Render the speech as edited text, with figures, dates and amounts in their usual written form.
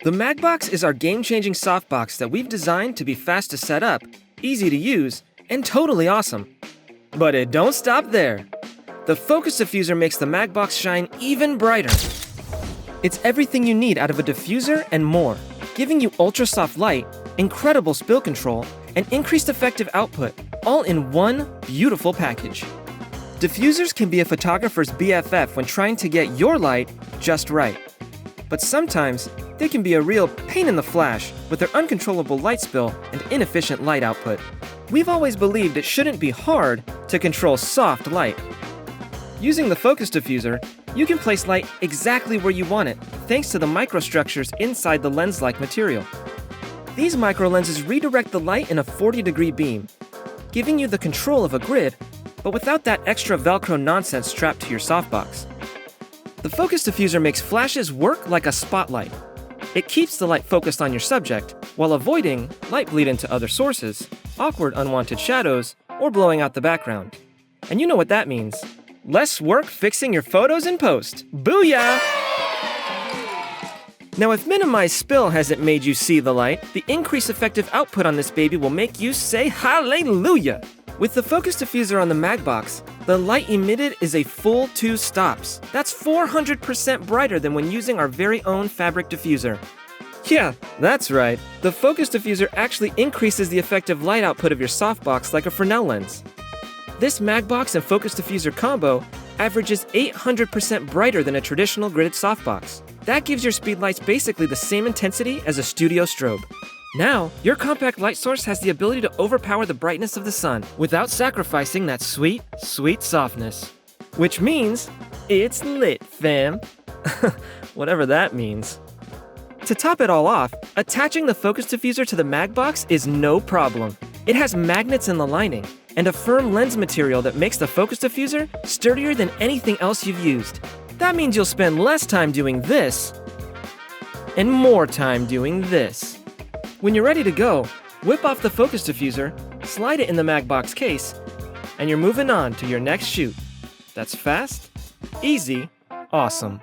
The MagBox is our game-changing softbox that we've designed to be fast to set up, easy to use, and totally awesome. But it don't stop there. The Focus Diffuser makes the MagBox shine even brighter. It's everything you need out of a diffuser and more, giving you ultra-soft light, incredible spill control, and increased effective output, all in one beautiful package. Diffusers can be a photographer's BFF when trying to get your light just right. But sometimes, they can be a real pain in the flash with their uncontrollable light spill and inefficient light output. We've always believed it shouldn't be hard to control soft light. Using the Focus Diffuser, you can place light exactly where you want it, thanks to the microstructures inside the lens-like material. These microlenses redirect the light in a 40-degree beam, giving you the control of a grid, but without that extra Velcro nonsense strapped to your softbox. The Focus Diffuser makes flashes work like a spotlight. It keeps the light focused on your subject, while avoiding light bleed into other sources, awkward unwanted shadows, or blowing out the background. And you know what that means. Less work fixing your photos in post. Booyah! Now, if minimized spill hasn't made you see the light, the increased effective output on this baby will make you say hallelujah! With the Focus Diffuser on the MagBox, the light emitted is a full 2 stops. That's 400% brighter than when using our very own Fabric Diffuser. Yeah, that's right. The Focus Diffuser actually increases the effective light output of your softbox like a Fresnel lens. This MagBox and Focus Diffuser combo averages 800% brighter than a traditional gridded softbox. That gives your speedlights basically the same intensity as a studio strobe. Now, your compact light source has the ability to overpower the brightness of the sun without sacrificing that sweet, sweet softness. Which means, it's lit, fam. Whatever that means. To top it all off, attaching the Focus Diffuser to the MagBox is no problem. It has magnets in the lining and a firm lens material that makes the Focus Diffuser sturdier than anything else you've used. That means you'll spend less time doing this and more time doing this. When you're ready to go, whip off the Focus Diffuser, slide it in the MagBox case, and you're moving on to your next shoot. That's fast, easy, awesome.